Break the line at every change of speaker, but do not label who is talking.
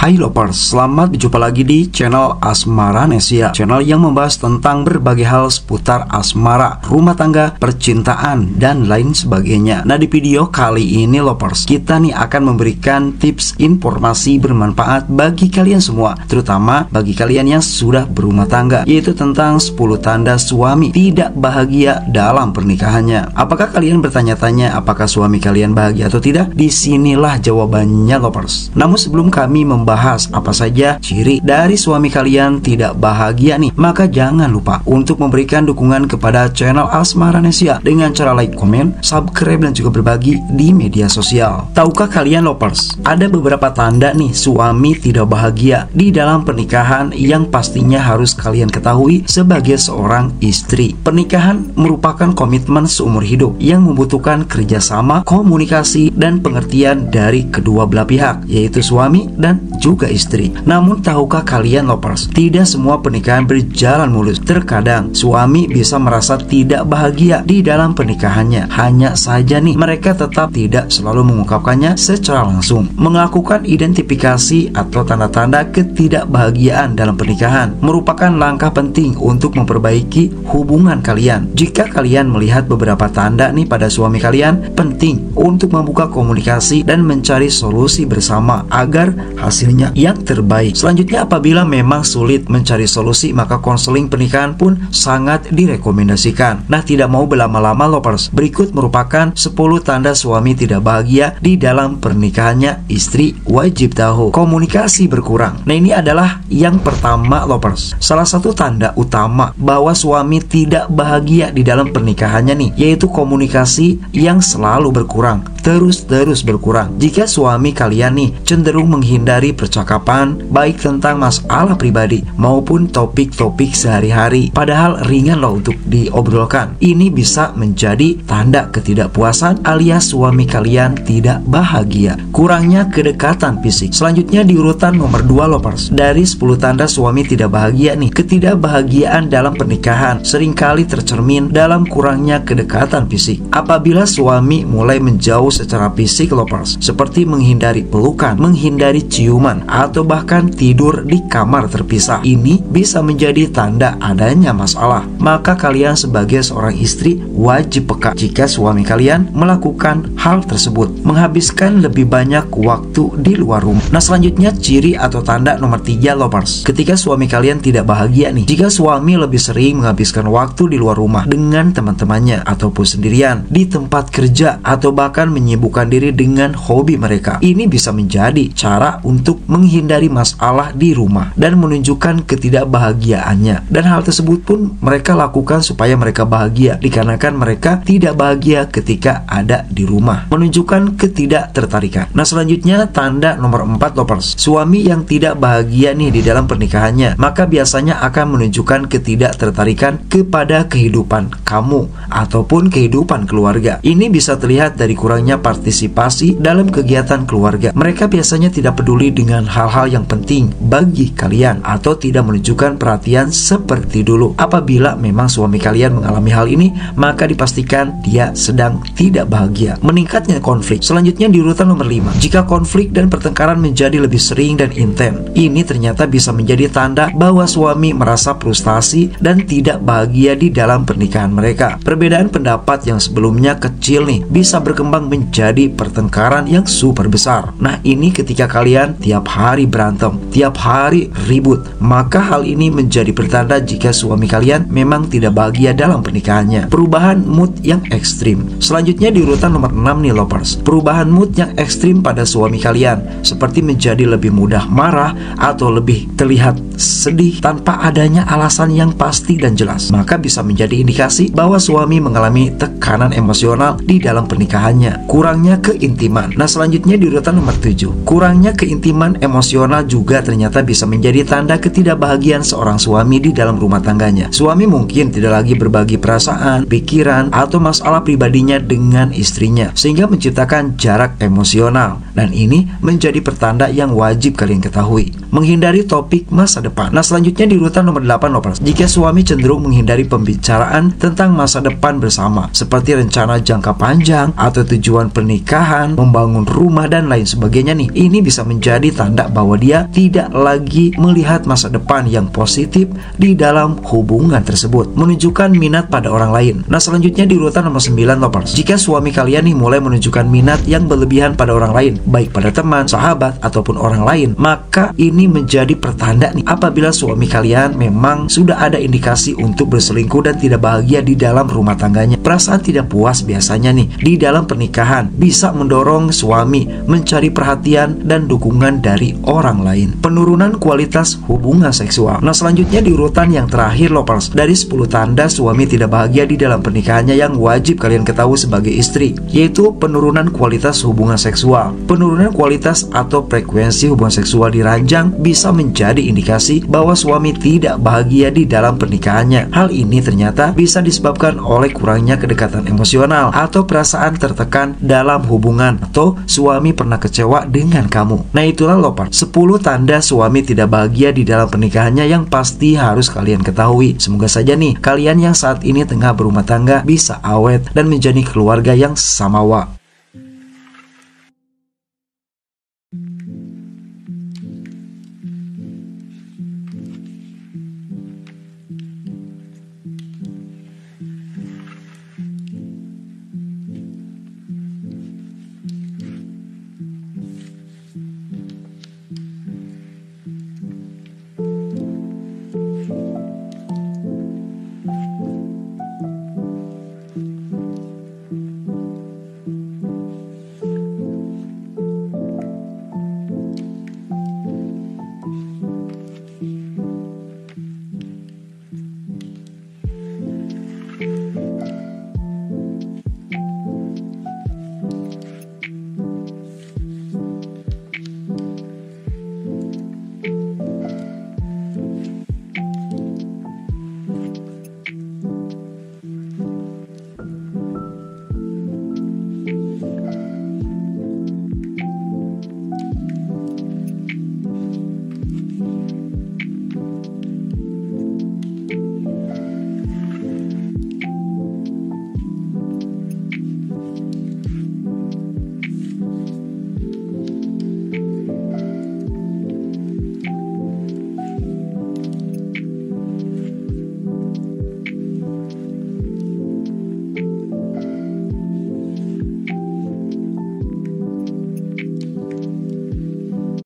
Hai lovers, selamat berjumpa lagi di channel Asmaranesia, channel yang membahas tentang berbagai hal seputar asmara, rumah tangga, percintaan, dan lain sebagainya. Nah, di video kali ini lovers, kita nih akan memberikan tips informasi bermanfaat bagi kalian semua, terutama bagi kalian yang sudah berumah tangga, yaitu tentang 10 tanda suami tidak bahagia dalam pernikahannya. Apakah kalian bertanya-tanya apakah suami kalian bahagia atau tidak? Disinilah jawabannya lovers. Namun sebelum kami membahas apa saja ciri dari suami kalian tidak bahagia nih, maka jangan lupa untuk memberikan dukungan kepada channel Asmaranesia dengan cara like, komen, subscribe, dan juga berbagi di media sosial. Tahukah kalian lovers, ada beberapa tanda nih suami tidak bahagia di dalam pernikahan yang pastinya harus kalian ketahui sebagai seorang istri. Pernikahan merupakan komitmen seumur hidup yang membutuhkan kerjasama, komunikasi, dan pengertian dari kedua belah pihak, yaitu suami dan juga istri. Namun tahukah kalian lovers, tidak semua pernikahan berjalan mulus. Terkadang suami bisa merasa tidak bahagia di dalam pernikahannya. Hanya saja nih, mereka tetap tidak selalu mengungkapkannya secara langsung. Melakukan identifikasi atau tanda-tanda ketidakbahagiaan dalam pernikahan merupakan langkah penting untuk memperbaiki hubungan kalian. Jika kalian melihat beberapa tanda nih pada suami kalian, penting untuk membuka komunikasi dan mencari solusi bersama agar hasilnya yang terbaik. Selanjutnya, apabila memang sulit mencari solusi, maka konseling pernikahan pun sangat direkomendasikan. Nah, tidak mau berlama-lama lovers, berikut merupakan 10 tanda suami tidak bahagia di dalam pernikahannya istri wajib tahu. Komunikasi berkurang. Nah, ini adalah yang pertama lovers. Salah satu tanda utama bahwa suami tidak bahagia di dalam pernikahannya nih, yaitu komunikasi yang selalu berkurang, terus berkurang. Jika suami kalian nih cenderung menghindari percakapan baik tentang masalah pribadi maupun topik-topik sehari-hari, padahal ringan loh untuk diobrolkan, ini bisa menjadi tanda ketidakpuasan alias suami kalian tidak bahagia. Kurangnya kedekatan fisik. Selanjutnya di urutan nomor 2 lovers, dari 10 tanda suami tidak bahagia nih, ketidakbahagiaan dalam pernikahan seringkali tercermin dalam kurangnya kedekatan fisik. Apabila suami mulai menjauh secara fisik lovers, seperti menghindari pelukan, menghindari ciuman, atau bahkan tidur di kamar terpisah, ini bisa menjadi tanda adanya masalah. Maka kalian sebagai seorang istri wajib peka jika suami kalian melakukan hal tersebut, menghabiskan lebih banyak waktu di luar rumah. Nah, selanjutnya ciri atau tanda nomor 3 lovers, ketika suami kalian tidak bahagia nih, jika suami lebih sering menghabiskan waktu di luar rumah dengan teman-temannya ataupun sendirian, di tempat kerja, atau bahkan menyibukkan diri dengan hobi mereka. Ini bisa menjadi cara untuk menghindari masalah di rumah dan menunjukkan ketidakbahagiaannya. Dan hal tersebut pun mereka lakukan supaya mereka bahagia, dikarenakan mereka tidak bahagia ketika ada di rumah, menunjukkan ketidaktertarikan. Nah, selanjutnya tanda nomor 4 lovers, suami yang tidak bahagia nih di dalam pernikahannya, maka biasanya akan menunjukkan ketidaktertarikan kepada kehidupan kamu ataupun kehidupan keluarga. Ini bisa terlihat dari kurangnya partisipasi dalam kegiatan keluarga. Mereka biasanya tidak peduli dengan hal-hal yang penting bagi kalian atau tidak menunjukkan perhatian seperti dulu. Apabila memang suami kalian mengalami hal ini, maka dipastikan dia sedang tidak bahagia. Meningkatnya konflik. Selanjutnya di urutan nomor 5, jika konflik dan pertengkaran menjadi lebih sering dan intens, ini ternyata bisa menjadi tanda bahwa suami merasa frustasi dan tidak bahagia di dalam pernikahan mereka. Perbedaan pendapat yang sebelumnya kecil nih bisa berkembang menjadi pertengkaran yang super besar. Nah, ini ketika kalian tiap hari berantem, tiap hari ribut, maka hal ini menjadi pertanda jika suami kalian memang tidak bahagia dalam pernikahannya. Perubahan mood yang ekstrim. Selanjutnya di urutan nomor 6 nih lovers, perubahan mood yang ekstrim pada suami kalian, seperti menjadi lebih mudah marah atau lebih terlihat sedih tanpa adanya alasan yang pasti dan jelas, maka bisa menjadi indikasi bahwa suami mengalami tekanan emosional di dalam pernikahannya. Kurangnya keintiman. Nah, selanjutnya di urutan nomor 7, kurangnya keintiman emosional juga ternyata bisa menjadi tanda ketidakbahagiaan seorang suami di dalam rumah tangganya. Suami mungkin tidak lagi berbagi perasaan, pikiran, atau masalah pribadinya dengan istrinya, sehingga menciptakan jarak emosional. Dan ini menjadi pertanda yang wajib kalian ketahui. Menghindari topik masa depan. Nah, selanjutnya di urutan nomor 8 lovers, jika suami cenderung menghindari pembicaraan tentang masa depan bersama, seperti rencana jangka panjang atau tujuan pernikahan, membangun rumah dan lain sebagainya nih, ini bisa menjadi tanda bahwa dia tidak lagi melihat masa depan yang positif di dalam hubungan tersebut, menunjukkan minat pada orang lain. Nah, selanjutnya di urutan nomor 9 lovers, jika suami kalian nih mulai menunjukkan minat yang berlebihan pada orang lain, baik pada teman, sahabat ataupun orang lain, maka ini menjadi pertanda nih apabila suami kalian memang sudah ada indikasi untuk berselingkuh dan tidak bahagia di dalam rumah tangganya. Perasaan tidak puas biasanya nih di dalam pernikahan bisa mendorong suami mencari perhatian dan dukungan dari orang lain. Penurunan kualitas hubungan seksual. Nah, selanjutnya di urutan yang terakhir lovers, dari 10 tanda suami tidak bahagia di dalam pernikahannya yang wajib kalian ketahui sebagai istri, yaitu penurunan kualitas hubungan seksual. Penurunan kualitas atau frekuensi hubungan seksual di ranjang bisa menjadi indikasi bahwa suami tidak bahagia di dalam pernikahannya. Hal ini ternyata bisa disebabkan oleh kurangnya kedekatan emosional atau perasaan tertekan dalam hubungan, atau suami pernah kecewa dengan kamu. Nah, itulah lovers, 10 tanda suami tidak bahagia di dalam pernikahannya yang pasti harus kalian ketahui. Semoga saja nih kalian yang saat ini tengah berumah tangga bisa awet dan menjadi keluarga yang samawa.